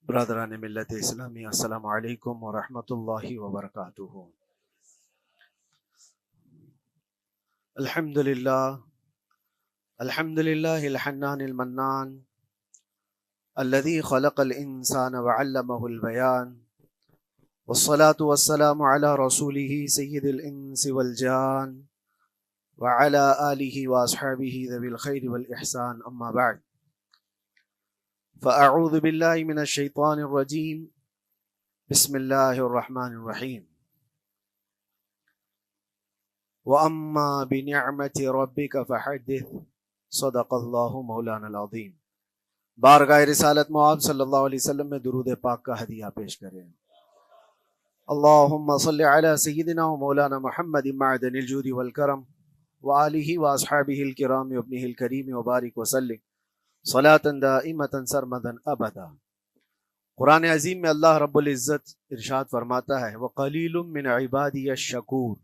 برادران ملت اسلامی، السلام علیکم ورحمۃ اللہ وبرکاتہ۔ الحمد للہ الحنان المنان الذي خلق الانسان وعلمه البيان، والصلاة والسلام على رسوله سید الانس والجان وعلى آلہ واصحابہ ذوی الخیر والاحسان، اما بعد فاعوذ باللہ من الشیطان الرجیم، بسم اللہ الرحمن الرحیم۔ وَأَمَّا بِنِعْمَةِ رَبِّكَ فَحَدِّثْ، صدق اللہ مولانا العظیم۔ بارگاہ رسالت معاذ صلی اللہ علیہ وسلم میں درود پاک کا ہدیہ پیش کریں۔ اللہم صلی علی سیدنا و مولانا محمد معدن الجود والکرم وآلہ واصحابہ الکرام وابنہ الکریم وبارک وسلم صلاۃ دائمۃ سرمدا ابدا۔ قرآن عظیم میں اللہ رب العزت ارشاد فرماتا ہے، وَقَلِيلٌ مِّنْ عِبَادِيَ الشَّكُورُ،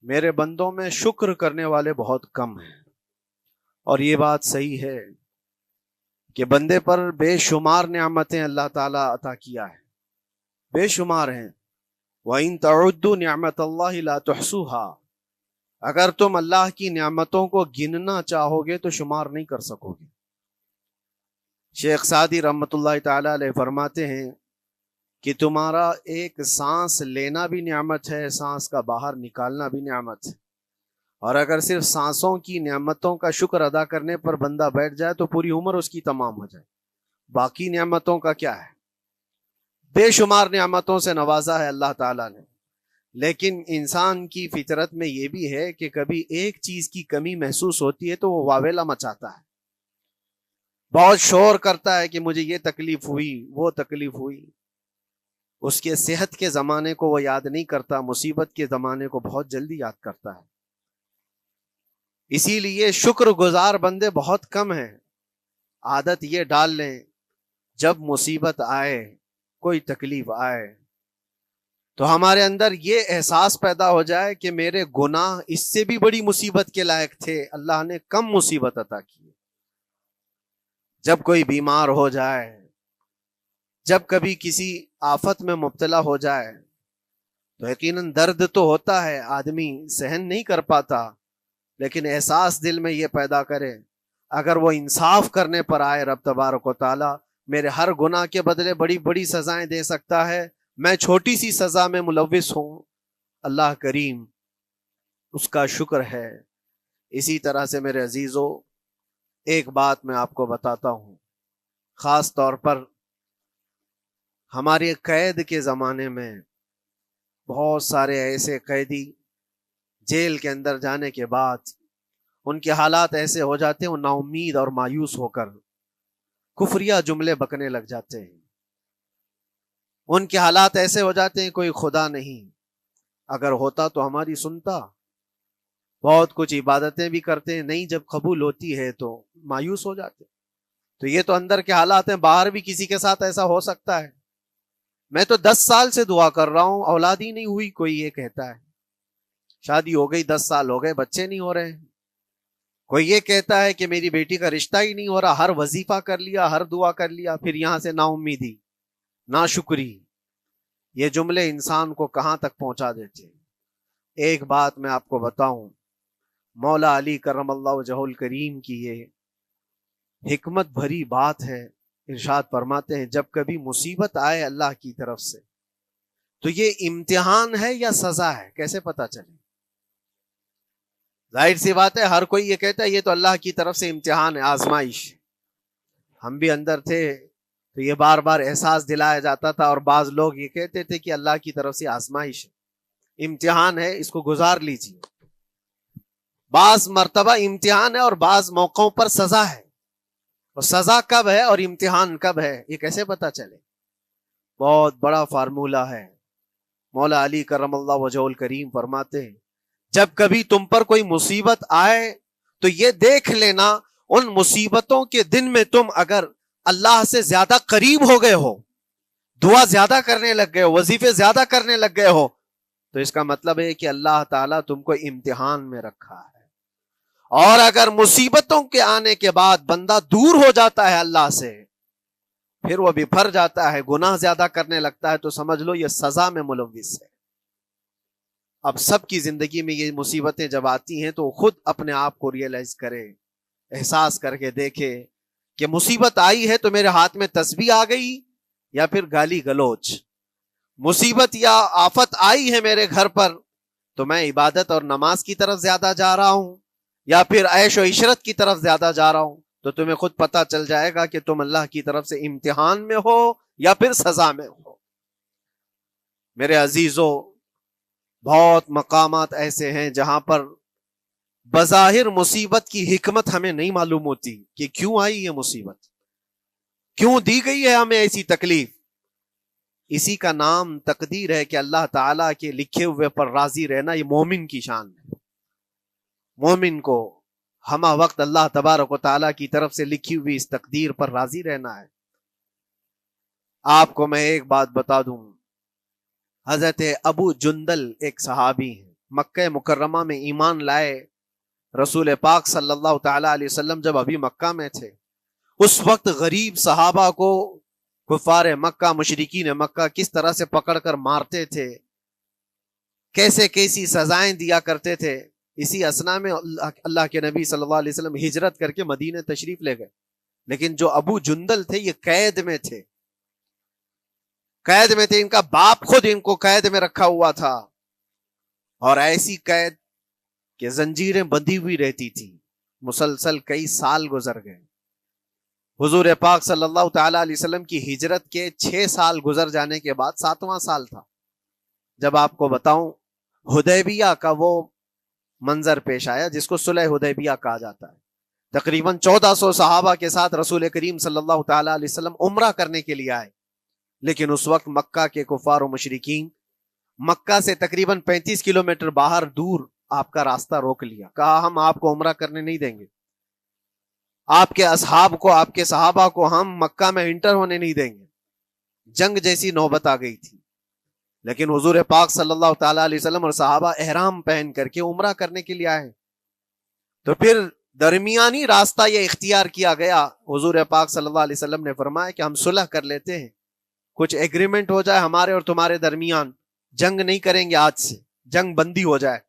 میرے بندوں میں شکر کرنے والے بہت کم ہیں۔ اور یہ بات صحیح ہے کہ بندے پر بے شمار نعمتیں اللہ تعالیٰ عطا کیا ہے، بے شمار ہیں۔ وَإِن تَعُدُّوا نِعْمَتَ اللَّهِ لَا تُحْصُوهَا، اگر تم اللہ کی نعمتوں کو گننا چاہو گے تو شمار نہیں کر سکو گے۔ شیخ سعدی رحمۃ اللہ تعالی علیہ فرماتے ہیں کہ تمہارا ایک سانس لینا بھی نعمت ہے، سانس کا باہر نکالنا بھی نعمت ہے، اور اگر صرف سانسوں کی نعمتوں کا شکر ادا کرنے پر بندہ بیٹھ جائے تو پوری عمر اس کی تمام ہو جائے۔ باقی نعمتوں کا کیا ہے؟ بے شمار نعمتوں سے نوازا ہے اللہ تعالیٰ نے، لیکن انسان کی فطرت میں یہ بھی ہے کہ کبھی ایک چیز کی کمی محسوس ہوتی ہے تو وہ واویلا مچاتا ہے، بہت شور کرتا ہے کہ مجھے یہ تکلیف ہوئی، وہ تکلیف ہوئی۔ اس کے صحت کے زمانے کو وہ یاد نہیں کرتا، مصیبت کے زمانے کو بہت جلدی یاد کرتا ہے۔ اسی لیے شکر گزار بندے بہت کم ہیں۔ عادت یہ ڈال لیں، جب مصیبت آئے، کوئی تکلیف آئے، تو ہمارے اندر یہ احساس پیدا ہو جائے کہ میرے گناہ اس سے بھی بڑی مصیبت کے لائق تھے، اللہ نے کم مصیبت عطا کی۔ جب کوئی بیمار ہو جائے، جب کبھی کسی آفت میں مبتلا ہو جائے تو یقیناً درد تو ہوتا ہے، آدمی سہن نہیں کر پاتا، لیکن احساس دل میں یہ پیدا کرے اگر وہ انصاف کرنے پر آئے رب تبارک و تعالی میرے ہر گناہ کے بدلے بڑی بڑی سزائیں دے سکتا ہے، میں چھوٹی سی سزا میں ملوث ہوں، اللہ کریم اس کا شکر ہے۔ اسی طرح سے میرے عزیزو، ایک بات میں آپ کو بتاتا ہوں، خاص طور پر ہمارے قید کے زمانے میں بہت سارے ایسے قیدی جیل کے اندر جانے کے بعد ان کے حالات ایسے ہو جاتے ہیں، وہ نا امید اور مایوس ہو کر کفریہ جملے بکنے لگ جاتے ہیں۔ ان کے حالات ایسے ہو جاتے ہیں کوئی خدا نہیں، اگر ہوتا تو ہماری سنتا۔ بہت کچھ عبادتیں بھی کرتے ہیں، نہیں جب قبول ہوتی ہے تو مایوس ہو جاتے۔ تو یہ تو اندر کے حالات ہیں، باہر بھی کسی کے ساتھ ایسا ہو سکتا ہے۔ میں تو 10 سال سے دعا کر رہا ہوں، اولاد ہی نہیں ہوئی، کوئی یہ کہتا ہے۔ شادی ہو گئی، 10 سال ہو گئے، بچے نہیں ہو رہے ہیں۔ کوئی یہ کہتا ہے کہ میری بیٹی کا رشتہ ہی نہیں ہو رہا، ہر وظیفہ کر لیا، ہر دعا کر لیا، پھر یہاں سے نا امیدی، نا شکری۔ یہ جملے انسان کو کہاں تک پہنچا دیتے ہیں۔ ایک بات میں آپ کو بتاؤں، مولا علی کرم اللہ وجہہ الکریم کی یہ حکمت بھری بات ہے، ارشاد فرماتے ہیں جب کبھی مصیبت آئے اللہ کی طرف سے تو یہ امتحان ہے یا سزا ہے، کیسے پتا چلے؟ ظاہر سی بات ہے، ہر کوئی یہ کہتا ہے یہ تو اللہ کی طرف سے امتحان ہے، آزمائش۔ ہم بھی اندر تھے تو یہ بار بار احساس دلایا جاتا تھا، اور بعض لوگ یہ کہتے تھے کہ اللہ کی طرف سے آزمائش ہے، امتحان ہے، اس کو گزار لیجیے۔ بعض مرتبہ امتحان ہے اور بعض موقعوں پر سزا ہے، اور سزا کب ہے اور امتحان کب ہے یہ کیسے پتا چلے؟ بہت بڑا فارمولہ ہے۔ مولا علی کرم اللہ وجہ الکریم فرماتے ہیں جب کبھی تم پر کوئی مصیبت آئے تو یہ دیکھ لینا ان مصیبتوں کے دن میں تم اگر اللہ سے زیادہ قریب ہو گئے ہو، دعا زیادہ کرنے لگ گئے ہو، وظیفے زیادہ کرنے لگ گئے ہو، تو اس کا مطلب ہے کہ اللہ تعالیٰ تم کو امتحان میں رکھا ہے۔ اور اگر مصیبتوں کے آنے کے بعد بندہ دور ہو جاتا ہے اللہ سے، پھر وہ بپھر جاتا ہے، گناہ زیادہ کرنے لگتا ہے، تو سمجھ لو یہ سزا میں ملوث ہے۔ اب سب کی زندگی میں یہ مصیبتیں جب آتی ہیں تو خود اپنے آپ کو ریئلائز کرے، احساس کر کے دیکھے کہ مصیبت آئی ہے تو میرے ہاتھ میں تسبیح آ گئی یا پھر گالی گلوچ، مصیبت یا آفت آئی ہے میرے گھر پر تو میں عبادت اور نماز کی طرف زیادہ جا رہا ہوں یا پھر عیش و عشرت کی طرف زیادہ جا رہا ہوں، تو تمہیں خود پتا چل جائے گا کہ تم اللہ کی طرف سے امتحان میں ہو یا پھر سزا میں ہو۔ میرے عزیزوں، بہت مقامات ایسے ہیں جہاں پر بظاہر مصیبت کی حکمت ہمیں نہیں معلوم ہوتی کہ کیوں آئی یہ مصیبت، کیوں دی گئی ہے ہمیں ایسی تکلیف۔ اسی کا نام تقدیر ہے کہ اللہ تعالیٰ کے لکھے ہوئے پر راضی رہنا یہ مومن کی شان ہے۔ مومن کو ہمہ وقت اللہ تبارک و تعالیٰ کی طرف سے لکھی ہوئی اس تقدیر پر راضی رہنا ہے۔ آپ کو میں ایک بات بتا دوں، حضرت ابو جندل ایک صحابی ہیں، مکہ مکرمہ میں ایمان لائے، رسول پاک صلی اللہ تعالیٰ علیہ وسلم جب ابھی مکہ میں تھے، اس وقت غریب صحابہ کو کفار مکہ، مشرکین مکہ کس طرح سے پکڑ کر مارتے تھے، کیسے کیسی سزائیں دیا کرتے تھے۔ اسی اسنا میں اللہ کے نبی صلی اللہ علیہ وسلم ہجرت کر کے مدینہ تشریف لے گئے، لیکن جو ابو جندل تھے یہ قید میں تھے، قید میں تھے، ان کا باپ خود ان کو قید میں رکھا ہوا تھا، اور ایسی قید کہ زنجیریں بندھی ہوئی رہتی تھی، مسلسل کئی سال گزر گئے۔ حضور پاک صلی اللہ تعالیٰ علیہ وسلم کی ہجرت کے 6 سال گزر جانے کے بعد 7واں سال تھا جب آپ کو بتاؤں حدیبیہ کا وہ منظر پیش آیا جس کو صلح حدیبیہ کہا جاتا ہے۔ تقریباً 1400 صحابہ کے ساتھ رسول کریم صلی اللہ تعالیٰ علیہ وسلم عمرہ کرنے کے لیے آئے، لیکن اس وقت مکہ کے کفار و مشرکین مکہ سے تقریباً 35 کلومیٹر باہر دور آپ کا راستہ روک لیا، کہا ہم آپ کو عمرہ کرنے نہیں دیں گے، آپ کے اصحاب کو، آپ کے صحابہ کو ہم مکہ میں انٹر ہونے نہیں دیں گے۔ جنگ جیسی نوبت آ گئی تھی، لیکن حضور پاک صلی اللہ تعالیٰ علیہ وسلم اور صحابہ احرام پہن کر کے عمرہ کرنے کے لیے آئے، تو پھر درمیانی راستہ یہ اختیار کیا گیا۔ حضور پاک صلی اللہ علیہ وسلم نے فرمایا کہ ہم صلح کر لیتے ہیں، کچھ ایگریمنٹ ہو جائے ہمارے اور تمہارے درمیان، جنگ نہیں کریں گے، آج سے جنگ بندی ہو جائے۔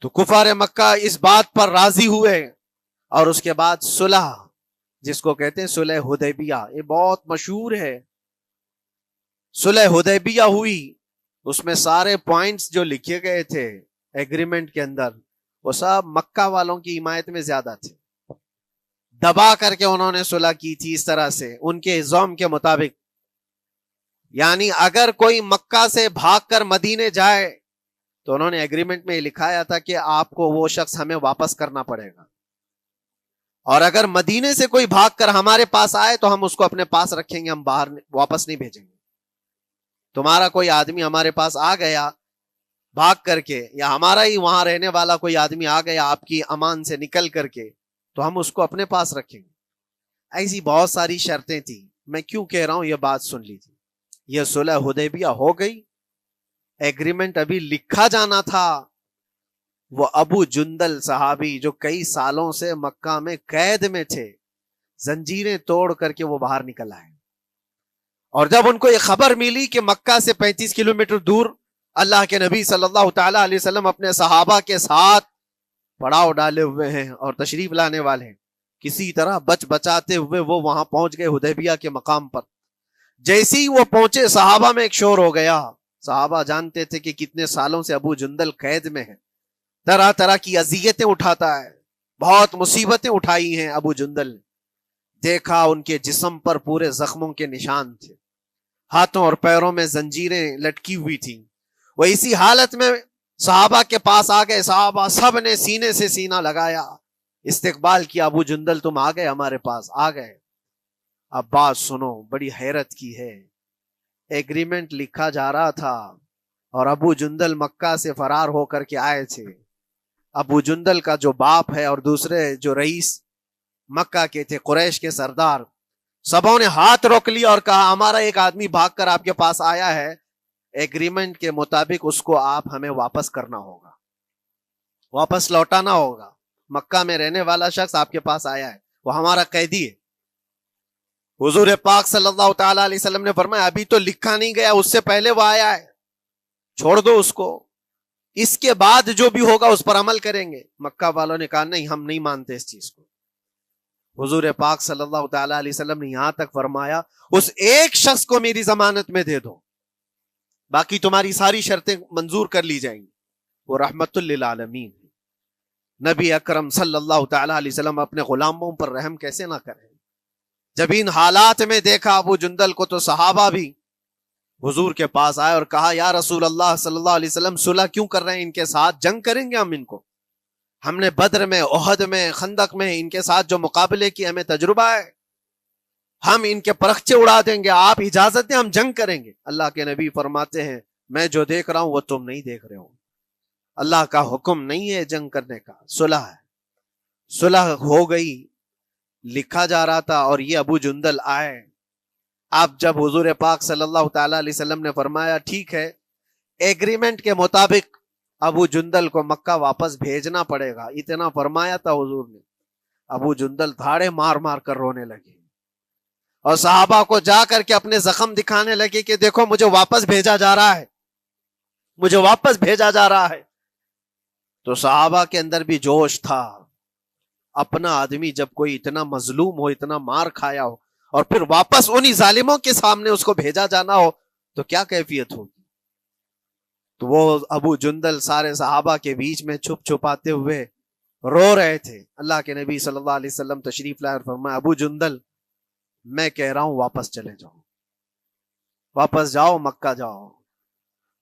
تو کفار مکہ اس بات پر راضی ہوئے، اور اس کے بعد صلح، جس کو کہتے ہیں صلح حدیبیہ، یہ بہت مشہور ہے۔ صلح حدیبیہ ہوئی، اس میں سارے پوائنٹس جو لکھے گئے تھے ایگریمنٹ کے اندر وہ سب مکہ والوں کی حمایت میں زیادہ تھے، دبا کر کے انہوں نے صلح کی تھی اس طرح سے ان کے زوم کے مطابق، یعنی اگر کوئی مکہ سے بھاگ کر مدینے جائے تو انہوں نے ایگریمنٹ میں لکھایا تھا کہ آپ کو وہ شخص ہمیں واپس کرنا پڑے گا، اور اگر مدینے سے کوئی بھاگ کر ہمارے پاس آئے تو ہم اس کو اپنے پاس رکھیں گے، ہم باہر واپس نہیں بھیجیں گے۔ تمہارا کوئی آدمی ہمارے پاس آ گیا بھاگ کر کے، یا ہمارا ہی وہاں رہنے والا کوئی آدمی آ گیا آپ کی امان سے نکل کر کے، تو ہم اس کو اپنے پاس رکھیں گے۔ ایسی بہت ساری شرطیں تھیں، میں کیوں کہہ رہا ہوں یہ بات سن لیجیے۔ یہ صلح حدیبیہ ہو گئی، ایگریمنٹ ابھی لکھا جانا تھا، وہ ابو جندل صحابی جو کئی سالوں سے مکہ میں قید میں تھے، زنجیریں توڑ کر کے وہ باہر نکل آئے، اور جب ان کو یہ خبر ملی کہ مکہ سے 35 کلومیٹر دور اللہ کے نبی صلی اللہ تعالیٰ علیہ وسلم اپنے صحابہ کے ساتھ پڑاؤ ڈالے ہوئے ہیں اور تشریف لانے والے ہیں، کسی طرح بچ بچاتے ہوئے وہ وہاں پہنچ گئے حدیبیہ کے مقام پر۔ جیسے ہی وہ پہنچے صحابہ میں ایک شور ہو گیا، صحابہ جانتے تھے کہ کتنے سالوں سے ابو جندل قید میں ہے، طرح طرح کی اذیتیں اٹھاتا ہے، بہت مصیبتیں اٹھائی ہیں ابو جندل۔ دیکھا ان کے جسم پر پورے زخموں کے نشان تھے، ہاتھوں اور پیروں میں زنجیریں لٹکی ہوئی تھیں۔ وہ اسی حالت میں صحابہ کے پاس آ گئے، صحابہ سب نے سینے سے سینہ لگایا، استقبال کیا، ابو جندل تم آ گئے ہمارے پاس، آ گئے۔ اب بات سنو، بڑی حیرت کی ہے، ایگریمنٹ لکھا جا رہا تھا اور ابو جندل مکہ سے فرار ہو کر کے آئے تھے۔ ابو جندل کا جو باپ ہے اور دوسرے جو رئیس مکہ کے تھے، قریش کے سردار، سبوں نے ہاتھ روک لیا اور کہا ہمارا ایک آدمی بھاگ کر آپ کے پاس آیا ہے، ایگریمنٹ کے مطابق اس کو آپ ہمیں واپس کرنا ہوگا، واپس لوٹانا ہوگا۔ مکہ میں رہنے والا شخص آپ کے پاس آیا ہے، وہ ہمارا قیدی ہے۔ حضور پاک صلی اللہ تعالی علیہ وسلم نے فرمایا ابھی تو لکھا نہیں گیا، اس سے پہلے وہ آیا ہے، چھوڑ دو اس کو، اس کے بعد جو بھی ہوگا اس پر عمل کریں گے۔ مکہ والوں نے کہا نہیں، ہم نہیں مانتے اس چیز کو۔ حضور پاک صلی اللہ تعالی علیہ وسلم نے یہاں تک فرمایا اس ایک شخص کو میری ضمانت میں دے دو، باقی تمہاری ساری شرطیں منظور کر لی جائیں گی۔ وہ رحمت للعالمین، نبی اکرم صلی اللہ تعالی علیہ وسلم اپنے غلاموں پر رحم کیسے نہ کریں؟ جب ان حالات میں دیکھا ابو جندل کو تو صحابہ بھی حضور کے پاس آئے اور کہا یا رسول اللہ صلی اللہ علیہ وسلم صلح کیوں کر رہے ہیں ان کے ساتھ؟ جنگ کریں گے ہم ان کو، ہم نے بدر میں، احد میں، خندق میں ان کے ساتھ جو مقابلے کی ہمیں تجربہ ہے، ہم ان کے پرخچے اڑا دیں گے، آپ اجازت دیں ہم جنگ کریں گے۔ اللہ کے نبی فرماتے ہیں میں جو دیکھ رہا ہوں وہ تم نہیں دیکھ رہے ہو، اللہ کا حکم نہیں ہے جنگ کرنے کا، صلح ہے۔ صلح ہو گئی، لکھا جا رہا تھا، اور یہ ابو جندل آئے۔ اب جب حضور پاک صلی اللہ تعالی علیہ وسلم نے فرمایا ٹھیک ہے، ایگریمنٹ کے مطابق ابو جندل کو مکہ واپس بھیجنا پڑے گا، اتنا فرمایا تھا حضور نے، ابو جندل دھاڑے مار مار کر رونے لگے اور صحابہ کو جا کر کے اپنے زخم دکھانے لگے کہ دیکھو مجھے واپس بھیجا جا رہا ہے، مجھے واپس بھیجا جا رہا ہے۔ تو صحابہ کے اندر بھی جوش تھا، اپنا آدمی جب کوئی اتنا مظلوم ہو، اتنا مار کھایا ہو، اور پھر واپس انہی ظالموں کے سامنے اس کو بھیجا جانا ہو تو کیا کیفیت ہوگی۔ تو وہ ابو جندل سارے صحابہ کے بیچ میں چھپ چھپاتے ہوئے رو رہے تھے۔ اللہ کے نبی صلی اللہ علیہ وسلم تشریف لائے اور فرمایا ابو جندل میں کہہ رہا ہوں واپس چلے جاؤ، واپس جاؤ، مکہ جاؤ۔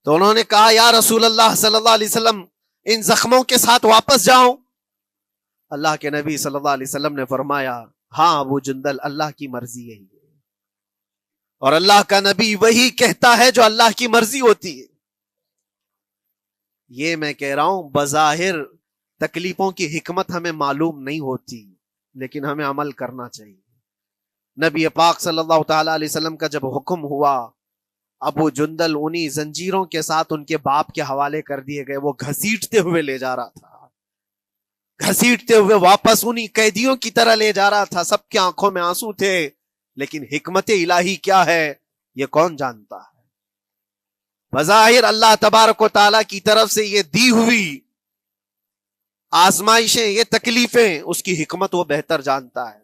تو انہوں نے کہا یا رسول اللہ صلی اللہ علیہ وسلم ان زخموں کے ساتھ واپس جاؤ؟ اللہ کے نبی صلی اللہ علیہ وسلم نے فرمایا ہاں ابو جندل، اللہ کی مرضی یہی ہے، اور اللہ کا نبی وہی کہتا ہے جو اللہ کی مرضی ہوتی ہے۔ یہ میں کہہ رہا ہوں بظاہر تکلیفوں کی حکمت ہمیں معلوم نہیں ہوتی، لیکن ہمیں عمل کرنا چاہیے۔ نبی پاک صلی اللہ تعالی علیہ وسلم کا جب حکم ہوا، ابو جندل انہی زنجیروں کے ساتھ ان کے باپ کے حوالے کر دیے گئے، وہ گھسیٹتے ہوئے لے جا رہا تھا، گھسیٹتے ہوئے واپس انہی قیدیوں کی طرح لے جا رہا تھا۔ سب کی آنکھوں میں آنسو تھے، لیکن حکمت الہی کیا ہے یہ کون جانتا ہے؟ بظاہر اللہ تبارک و تعالیٰ کی طرف سے یہ دی ہوئی آزمائشیں، یہ تکلیفیں، اس کی حکمت وہ بہتر جانتا ہے۔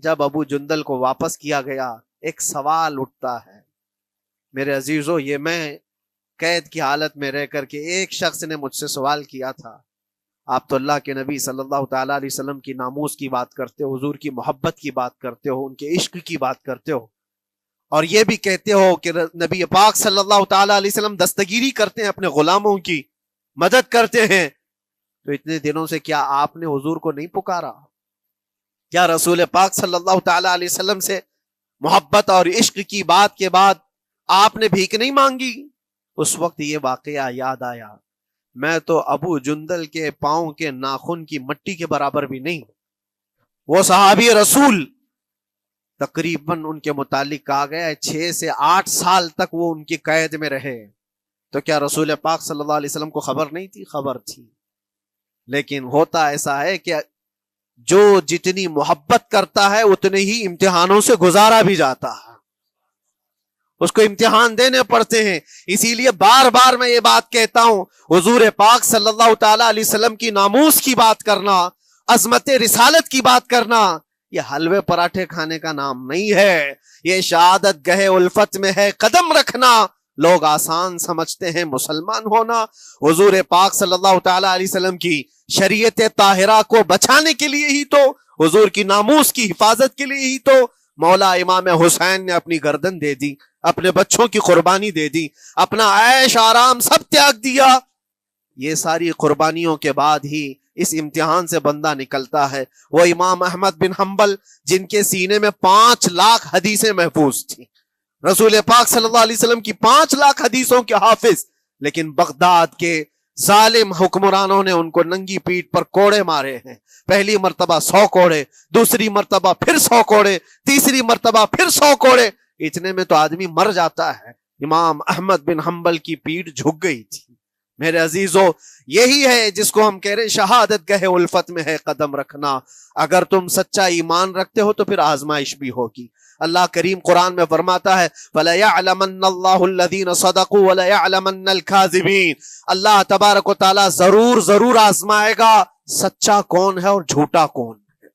جب ابو جندل کو واپس کیا گیا، ایک سوال اٹھتا ہے میرے عزیزو، یہ میں قید کی حالت میں رہ کر کے ایک شخص نے مجھ سے سوال کیا تھا، آپ تو اللہ کے نبی صلی اللہ تعالی علیہ وسلم کی ناموس کی بات کرتے ہو، حضور کی محبت کی بات کرتے ہو، ان کے عشق کی بات کرتے ہو، اور یہ بھی کہتے ہو کہ نبی پاک صلی اللہ تعالی علیہ وسلم دستگیری کرتے ہیں، اپنے غلاموں کی مدد کرتے ہیں، تو اتنے دنوں سے کیا آپ نے حضور کو نہیں پکارا؟ کیا رسول پاک صلی اللہ تعالی علیہ وسلم سے محبت اور عشق کی بات کے بعد آپ نے بھیک نہیں مانگی؟ اس وقت یہ واقعہ یاد آیا، میں تو ابو جندل کے پاؤں کے ناخن کی مٹی کے برابر بھی نہیں۔ وہ صحابی رسول تقریباً ان کے متعلق کہا گیا ہے 6 سے 8 سال تک وہ ان کی قید میں رہے، تو کیا رسول پاک صلی اللہ علیہ وسلم کو خبر نہیں تھی؟ خبر تھی، لیکن ہوتا ایسا ہے کہ جو جتنی محبت کرتا ہے اتنے ہی امتحانوں سے گزارا بھی جاتا ہے، اس کو امتحان دینے پڑتے ہیں۔ اسی لیے بار بار میں یہ بات کہتا ہوں، حضور پاک صلی اللہ تعالی علیہ وسلم کی ناموس کی بات کرنا، عظمت رسالت کی بات کرنا، یہ حلوے پراٹھے کھانے کا نام نہیں ہے، یہ شہادت گہے الفت میں ہے قدم رکھنا۔ لوگ آسان سمجھتے ہیں مسلمان ہونا، حضور پاک صلی اللہ تعالی علیہ وسلم کی شریعت طاہرہ کو بچانے کے لیے ہی تو، حضور کی ناموس کی حفاظت کے لیے ہی تو مولا امام حسین نے اپنی گردن دے دی، اپنے بچوں کی قربانی دے دی، اپنا عیش آرام سب تیاگ دیا۔ یہ ساری قربانیوں کے بعد ہی اس امتحان سے بندہ نکلتا ہے۔ وہ امام احمد بن حنبل جن کے سینے میں 5 لاکھ حدیثیں محفوظ تھیں، رسول پاک صلی اللہ علیہ وسلم کی 5 لاکھ حدیثوں کے حافظ، لیکن بغداد کے ظالم حکمرانوں نے ان کو ننگی پیٹھ پر کوڑے مارے ہیں، پہلی مرتبہ 100 کوڑے، دوسری مرتبہ پھر 100 کوڑے، تیسری مرتبہ پھر 100 کوڑے، اتنے میں تو آدمی مر جاتا ہے۔ امام احمد بن حنبل کی پیٹھ جھک گئی تھی۔ میرے عزیزو، یہی ہے جس کو ہم کہہ رہے ہیں شہادت گہے الفت میں ہے قدم رکھنا۔ اگر تم سچا ایمان رکھتے ہو تو پھر آزمائش بھی ہوگی، اللہ کریم قرآن میں فرماتا ہے وَلَيَعْلَمَنَّ اللَّهُ الَّذِينَ صَدَقُوا وَلَيَعْلَمَنَّ الْكَاذِبِينَ، اللہ تبارک و تعالیٰ ضرور آزمائے گا سچا کون ہے اور جھوٹا کون ہے۔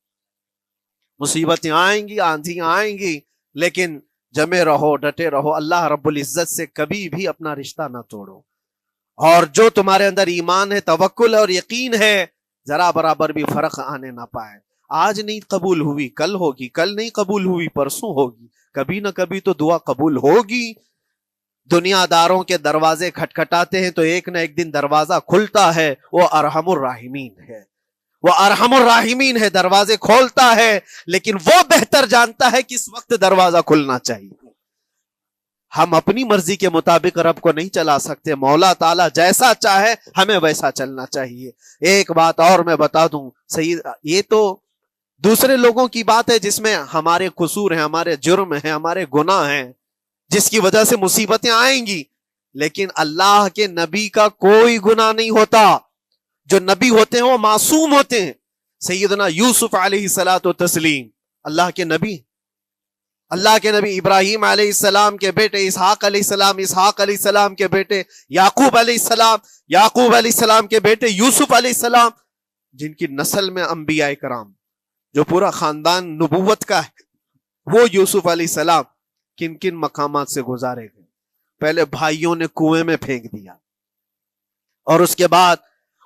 مصیبتیں آئیں گی، آندھیاں آئیں گی، لیکن جمے رہو، ڈٹے رہو، اللہ رب العزت سے کبھی بھی اپنا رشتہ نہ توڑو، اور جو تمہارے اندر ایمان ہے، توکل اور یقین ہے، ذرا برابر بھی فرق آنے نہ پائے۔ آج نہیں قبول ہوئی کل ہوگی، کل نہیں قبول ہوئی پرسوں ہوگی، کبھی نہ کبھی تو دعا قبول ہوگی۔ دنیا داروں کے دروازے کھٹکھٹاتے ہیں تو ایک نہ ایک دن دروازہ کھلتا ہے، وہ ارحم الراحمین ہے، وہ ارحم الراحمین ہے، دروازے کھولتا ہے، لیکن وہ بہتر جانتا ہے کس وقت دروازہ کھلنا چاہیے۔ ہم اپنی مرضی کے مطابق رب کو نہیں چلا سکتے، مولا تعالیٰ جیسا چاہے ہمیں ویسا چلنا چاہیے۔ ایک بات اور میں بتا دوں سید، یہ تو دوسرے لوگوں کی بات ہے جس میں ہمارے قصور ہیں، ہمارے جرم ہیں، ہمارے گناہ ہیں، جس کی وجہ سے مصیبتیں آئیں گی، لیکن اللہ کے نبی کا کوئی گناہ نہیں ہوتا۔ جو نبی ہوتے ہیں وہ معصوم ہوتے ہیں۔ سیدنا یوسف علیہ الصلوۃ والتسلیم اللہ کے نبی، اللہ کے نبی ابراہیم علیہ السلام کے بیٹے اسحاق علیہ السلام، اسحاق علیہ السلام کے بیٹے یعقوب علیہ السلام، یعقوب علیہ السلام کے بیٹے یوسف علیہ السلام، جن کی نسل میں انبیاء کرام، جو پورا خاندان نبوت کا ہے، وہ یوسف علیہ السلام کن کن مقامات سے گزارے گئے۔ پہلے بھائیوں نے کنویں میں پھینک دیا، اور اس کے بعد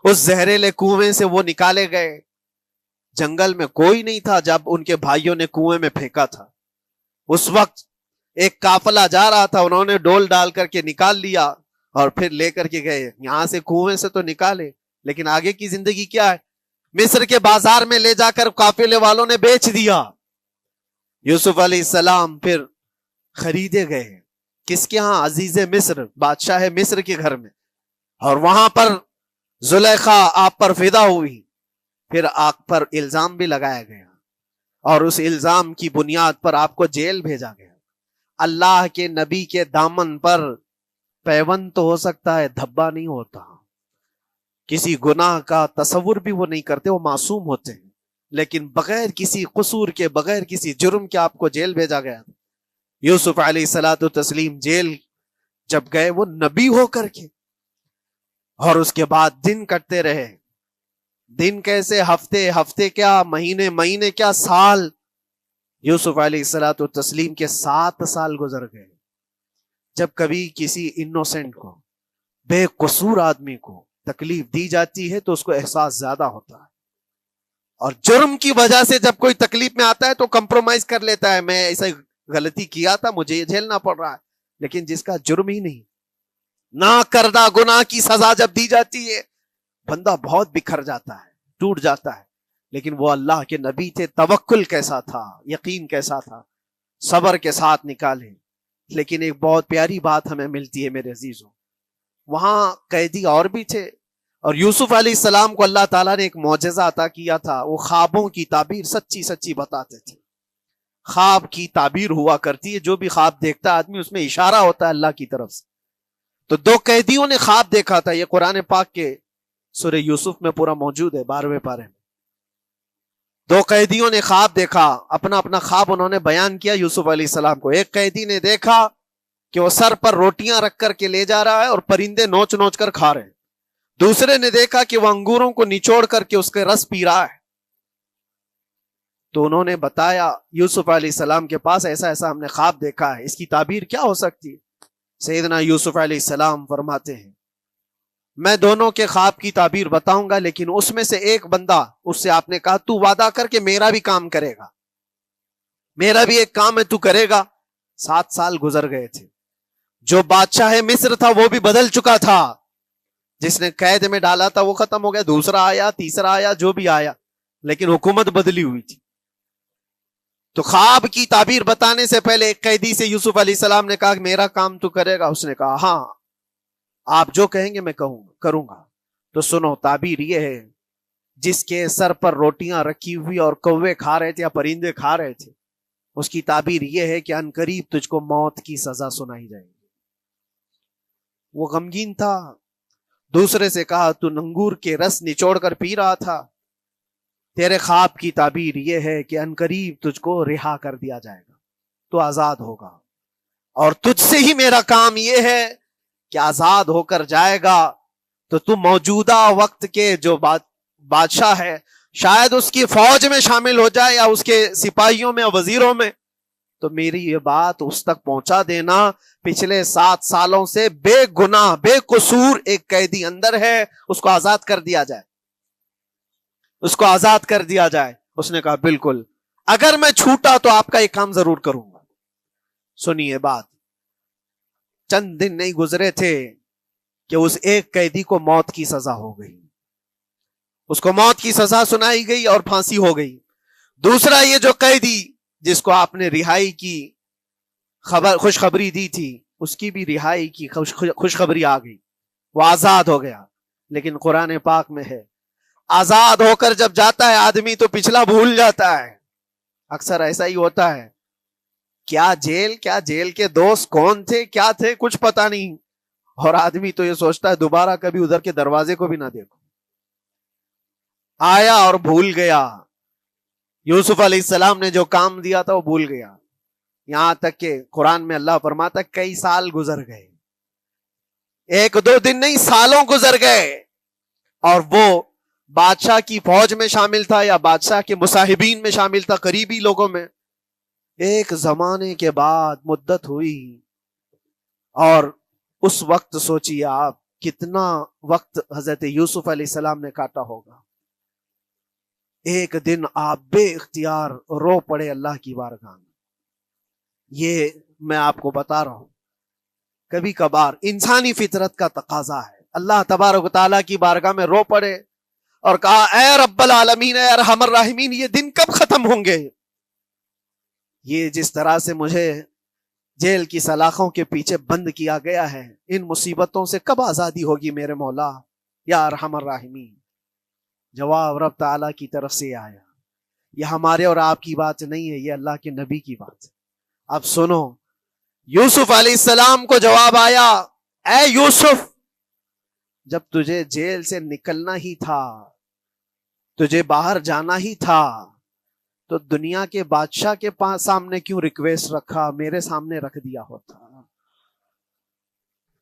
اس زہریلے کنویں سے وہ نکالے گئے۔ جنگل میں کوئی نہیں تھا جب ان کے بھائیوں نے کنویں میں پھینکا تھا۔ اس وقت ایک قافلہ جا رہا تھا، انہوں نے ڈول ڈال کر کے نکال لیا اور پھر لے کر کے گئے۔ یہاں سے کنویں سے تو نکالے، لیکن آگے کی زندگی کیا ہے؟ مصر کے بازار میں لے جا کر قافلے والوں نے بیچ دیا۔ یوسف علیہ السلام پھر خریدے گئے، کس کے ہاں؟ عزیز مصر، بادشاہ مصر کے گھر میں، اور وہاں پر زلیخا آپ پر فدا ہوئی۔ پھر آپ پر الزام بھی لگایا گیا، اور اس الزام کی بنیاد پر آپ کو جیل بھیجا گیا۔ اللہ کے نبی کے دامن پر پیوند تو ہو سکتا ہے، دھبا نہیں ہوتا۔ کسی گناہ کا تصور بھی وہ نہیں کرتے، وہ معصوم ہوتے ہیں، لیکن بغیر کسی قصور کے، بغیر کسی جرم کے آپ کو جیل بھیجا گیا۔ یوسف علیہ الصلوۃ والتسلیم جیل جب گئے، وہ نبی ہو کر کے، اور اس کے بعد دن کٹتے رہے۔ دن کیسے؟ ہفتے، ہفتے کیا مہینے، مہینے کیا سال۔ یوسف علیہ الصلوۃ والتسلیم کے 7 سال گزر گئے۔ جب کبھی کسی انوسینٹ کو، بے قصور آدمی کو تکلیف دی جاتی ہے تو اس کو احساس زیادہ ہوتا ہے، اور جرم کی وجہ سے جب کوئی تکلیف میں آتا ہے تو کمپرومائز کر لیتا ہے، میں ایسا غلطی کیا تھا، مجھے یہ جھیلنا پڑ رہا ہے۔ لیکن جس کا جرم ہی نہیں، نہ کردہ گناہ کی سزا جب دی جاتی ہے، بندہ بہت بکھر جاتا ہے، ٹوٹ جاتا ہے۔ لیکن وہ اللہ کے نبی تھے، توکل کیسا تھا، یقین کیسا تھا، صبر کے ساتھ نکالے۔ لیکن ایک بہت پیاری بات ہمیں ملتی ہے میرے عزیزوں، وہاں قیدی اور بھی تھے، اور یوسف علیہ السلام کو اللہ تعالیٰ نے ایک معجزہ عطا کیا تھا۔ وہ خوابوں کی تعبیر سچی سچی بتاتے تھے۔ خواب کی تعبیر ہوا کرتی ہے، جو بھی خواب دیکھتا ہے آدمی، اس میں اشارہ ہوتا ہے اللہ کی طرف سے۔ تو 2 قیدیوں نے خواب دیکھا تھا، یہ قرآن پاک کے سورہ یوسف میں پورا موجود ہے، 12ویں پارے میں۔ 2 قیدیوں نے خواب دیکھا، اپنا اپنا خواب انہوں نے بیان کیا یوسف علیہ السلام کو۔ ایک قیدی نے دیکھا کہ وہ سر پر روٹیاں رکھ کر کے لے جا رہا ہے اور پرندے نوچ نوچ کر کھا رہے ہیں۔ دوسرے نے دیکھا کہ وہ انگوروں کو نچوڑ کر کے اس کے رس پی رہا ہے۔ تو انہوں نے بتایا یوسف علیہ السلام کے پاس، ایسا ایسا ہم نے خواب دیکھا ہے، اس کی تعبیر کیا ہو سکتی ہے؟ سیدنا یوسف علیہ السلام فرماتے ہیں، میں دونوں کے خواب کی تعبیر بتاؤں گا، لیکن اس میں سے ایک بندہ، اس سے آپ نے کہا تو وعدہ کر کے میرا بھی کام کرے گا، میرا بھی ایک کام ہے تو کرے گا۔ 7 سال گزر گئے تھے، جو بادشاہ مصر تھا وہ بھی بدل چکا تھا، جس نے قید میں ڈالا تھا وہ ختم ہو گیا، دوسرا آیا، تیسرا آیا، جو بھی آیا، لیکن حکومت بدلی ہوئی تھی۔ تو خواب کی تعبیر بتانے سے پہلے ایک قیدی سے یوسف علیہ السلام نے کہا کہ میرا کام تو کرے گا؟ اس نے کہا ہاں، آپ جو کہیں گے میں کروں گا۔ تو سنو، تعبیر یہ ہے، جس کے سر پر روٹیاں رکھی ہوئی اور کوے کھا رہے تھے یا پرندے کھا رہے تھے، اس کی تعبیر یہ ہے کہ عنقریب تجھ کو موت کی سزا سنائی جائے گی۔ وہ غمگین تھا۔ دوسرے سے کہا تو انگور کے رس نچوڑ کر پی رہا تھا، تیرے خواب کی تعبیر یہ ہے کہ عنقریب تجھ کو رہا کر دیا جائے گا۔ تو آزاد ہوگا، اور تجھ سے ہی میرا کام یہ ہے کہ آزاد ہو کر جائے گا تو تو موجودہ وقت کے جو بادشاہ ہے، شاید اس کی فوج میں شامل ہو جائے یا اس کے سپاہیوں میں یا وزیروں میں، تو میری یہ بات اس تک پہنچا دینا، پچھلے 7 سالوں سے بے گناہ بے قصور ایک قیدی اندر ہے، اس کو آزاد کر دیا جائے، اس کو آزاد کر دیا جائے۔ اس نے کہا بالکل، اگر میں چھوٹا تو آپ کا ایک کام ضرور کروں گا۔ سنیے بات، چند دن نہیں گزرے تھے کہ اس ایک قیدی کو موت کی سزا ہو گئی، اس کو موت کی سزا سنائی گئی اور پھانسی ہو گئی۔ دوسرا یہ جو قیدی جس کو آپ نے رہائی کی خوشخبری دی تھی، اس کی بھی رہائی کی خوشخبری آ گئی، وہ آزاد ہو گیا۔ لیکن قرآن پاک میں ہے، آزاد ہو کر جب جاتا ہے آدمی تو پچھلا بھول جاتا ہے۔ اکثر ایسا ہی ہوتا ہے، کیا جیل کے دوست کون تھے کیا تھے کچھ پتا نہیں، اور آدمی تو یہ سوچتا ہے دوبارہ کبھی ادھر کے دروازے کو بھی نہ دیکھو، آیا اور بھول گیا۔ یوسف علیہ السلام نے جو کام دیا تھا وہ بھول گیا، یہاں تک کہ قرآن میں اللہ فرماتا کئی سال گزر گئے، 1-2 دن نہیں، سالوں گزر گئے، اور وہ بادشاہ کی فوج میں شامل تھا یا بادشاہ کے مصاحبین میں شامل تھا، قریبی لوگوں میں۔ ایک زمانے کے بعد مدت ہوئی، اور اس وقت سوچیے آپ کتنا وقت حضرت یوسف علیہ السلام نے کاٹا ہوگا۔ ایک دن آپ بے اختیار رو پڑے اللہ کی بارگاہ میں۔ یہ میں آپ کو بتا رہا ہوں، کبھی کبھار انسانی فطرت کا تقاضا ہے، اللہ تبارک و تعالیٰ کی بارگاہ میں رو پڑے اور کہا اے رب العالمین، اے ارحم الراحمین، یہ دن کب ختم ہوں گے؟ یہ جس طرح سے مجھے جیل کی سلاخوں کے پیچھے بند کیا گیا ہے، ان مصیبتوں سے کب آزادی ہوگی میرے مولا یا ارحم الراحمین؟ جواب رب تعالیٰ کی طرف سے آیا، یہ ہمارے اور آپ کی بات نہیں ہے، یہ اللہ کے نبی کی بات ہے۔ اب سنو، یوسف علیہ السلام کو جواب آیا، اے یوسف، جب تجھے جیل سے نکلنا ہی تھا، تجھے باہر جانا ہی تھا، تو دنیا کے بادشاہ کے پاس سامنے کیوں ریکویسٹ رکھا، میرے سامنے رکھ دیا ہوتا۔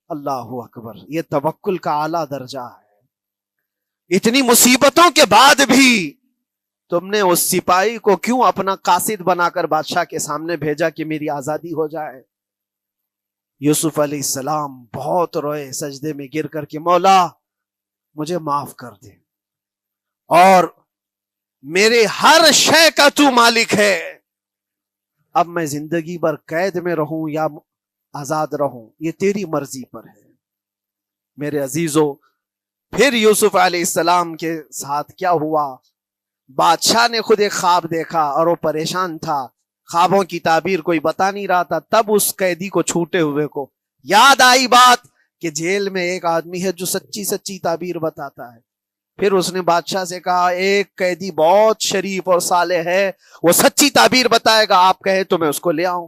اللہ اکبر، یہ توکل کا اعلیٰ درجہ ہے۔ اتنی مصیبتوں کے بعد بھی تم نے اس سپاہی کو کیوں اپنا قاصد بنا کر بادشاہ کے سامنے بھیجا کہ میری آزادی ہو جائے؟ یوسف علیہ السلام بہت روئے، سجدے میں گر کر کے مولا مجھے معاف کر دے، اور میرے ہر شے کا تو مالک ہے، اب میں زندگی بھر قید میں رہوں یا آزاد رہوں یہ تیری مرضی پر ہے۔ میرے عزیزو، پھر یوسف علیہ السلام کے ساتھ کیا ہوا؟ بادشاہ نے خود ایک خواب دیکھا اور وہ پریشان تھا، خوابوں کی تعبیر کوئی بتا نہیں رہا تھا۔ تب اس قیدی کو چھوٹے ہوئے کو یاد آئی بات کہ جیل میں ایک آدمی ہے جو سچی تعبیر بتاتا ہے۔ پھر اس نے بادشاہ سے کہا ایک قیدی بہت شریف اور صالح ہے، وہ سچی تعبیر بتائے گا، آپ کہے تو میں اس کو لے آؤں،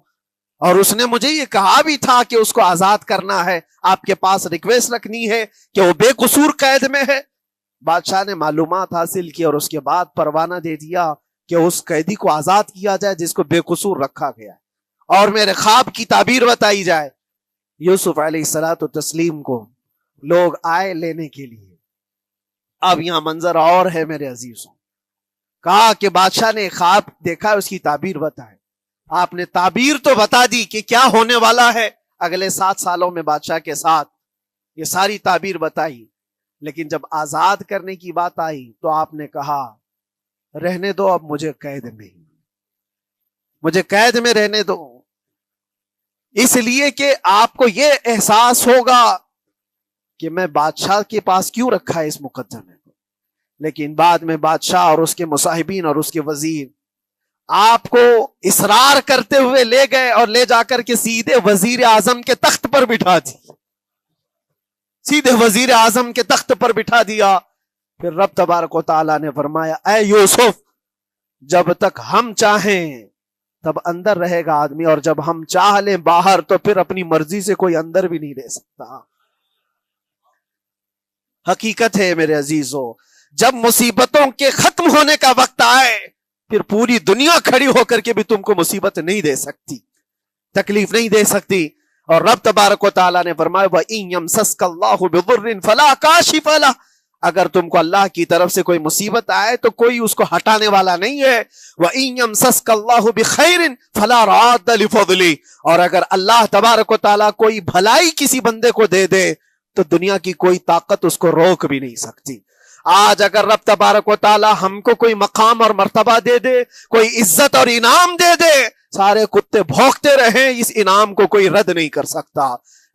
اور اس نے مجھے یہ کہا بھی تھا کہ اس کو آزاد کرنا ہے، آپ کے پاس ریکویسٹ رکھنی ہے کہ وہ بے قصور قید میں ہے۔ بادشاہ نے معلومات حاصل کی اور اس کے بعد پروانہ دے دیا کہ اس قیدی کو آزاد کیا جائے جس کو بے قصور رکھا گیا ہے، اور میرے خواب کی تعبیر بتائی جائے۔ یوسف علیہ الصلوۃ والتسلیم کو لوگ آئے لینے کے لیے۔ اب یہاں منظر اور ہے میرے عزیزوں، کہا کہ بادشاہ نے خواب دیکھا، اس کی تعبیر بتائے۔ آپ نے تعبیر تو بتا دی کہ کیا ہونے والا ہے اگلے 7 سالوں میں بادشاہ کے ساتھ، یہ ساری تعبیر بتائی، لیکن جب آزاد کرنے کی بات آئی تو آپ نے کہا رہنے دو، اب مجھے قید میں رہنے دو، اس لیے کہ آپ کو یہ احساس ہوگا کہ میں بادشاہ کے پاس کیوں رکھا ہے اس مقدمے کو۔ لیکن بعد میں بادشاہ اور اس کے مصاحبین اور اس کے وزیر آپ کو اصرار کرتے ہوئے لے گئے اور لے جا کر کے سیدھے وزیر اعظم کے تخت پر بٹھا دی، سیدھے وزیر اعظم کے تخت پر بٹھا دیا۔ پھر رب تبارک و تعالیٰ نے فرمایا اے یوسف، جب تک ہم چاہیں تب اندر رہے گا آدمی، اور جب ہم چاہ لیں باہر تو پھر اپنی مرضی سے کوئی اندر بھی نہیں رہ سکتا۔ حقیقت ہے میرے عزیزو، جب مصیبتوں کے ختم ہونے کا وقت آئے پھر پوری دنیا کھڑی ہو کر کے بھی تم کو مصیبت نہیں دے سکتی۔ تکلیف نہیں دے سکتی. اور رب تبارک و تعالیٰ نے فرمایا وَإِن يَمْسَسْكَ اللَّهُ بِضُرٍّ فَلَا كَاشِفَ لَهُ، اگر تم کو اللہ کی طرف سے کوئی مصیبت آئے تو کوئی اس کو ہٹانے والا نہیں ہے. وَإِن يَمْسَسْكَ اللَّهُ بِخَيْرٍ فَلَا رَادَّ لِفَضْلِهِ، اور اگر اللہ تبارک و تعالیٰ کوئی بھلائی کسی بندے کو دے دے تو دنیا کی کوئی طاقت اس کو روک بھی نہیں سکتی. آج اگر رب تبارک و تعالیٰ ہم کو کوئی مقام اور مرتبہ دے دے، کوئی عزت اور انعام دے دے، سارے کتے بھونکتے رہیں، اس انعام کو کوئی رد نہیں کر سکتا.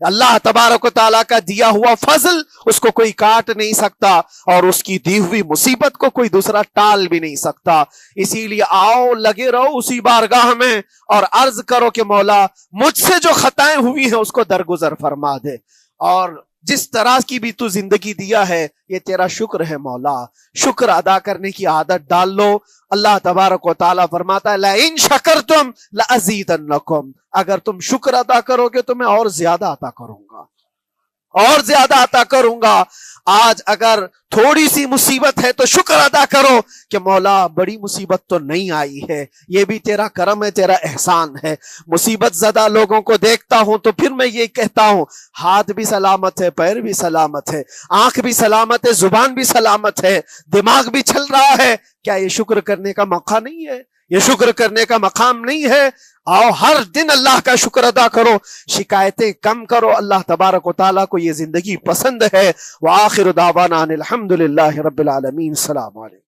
اللہ تبارک و تعالیٰ کا دیا ہوا فضل اس کو کوئی کاٹ نہیں سکتا، اور اس کی دی ہوئی مصیبت کو کوئی دوسرا ٹال بھی نہیں سکتا. اسی لیے آؤ لگے رہو اسی بارگاہ میں اور عرض کرو کہ مولا مجھ سے جو خطائیں ہوئی ہیں اس کو درگزر فرما دے، اور جس طرح کی بھی تو زندگی دیا ہے یہ تیرا شکر ہے مولا. شکر ادا کرنے کی عادت ڈال لو. اللہ تبارک و تعالیٰ فرماتا ہے لَإِن شَكَرْتُمْ لَأَزِيدَنَّكُمْ، اگر تم شکر ادا کرو گے تو میں اور زیادہ عطا کروں گا، اور زیادہ عطا کروں گا. آج اگر تھوڑی سی مصیبت ہے تو شکر ادا کرو کہ مولا بڑی مصیبت تو نہیں آئی ہے، یہ بھی تیرا کرم ہے، تیرا احسان ہے. مصیبت زدہ لوگوں کو دیکھتا ہوں تو پھر میں یہ کہتا ہوں ہاتھ بھی سلامت ہے، پیر بھی سلامت ہے، آنکھ بھی سلامت ہے، زبان بھی سلامت ہے، دماغ بھی چل رہا ہے. کیا یہ شکر کرنے کا موقع نہیں ہے؟ یہ شکر کرنے کا مقام نہیں ہے؟ آؤ ہر دن اللہ کا شکر ادا کرو، شکایتیں کم کرو. اللہ تبارک و تعالیٰ کو یہ زندگی پسند ہے. وآخر دعوانا ان الحمد للہ رب العالمین. السلام علیکم.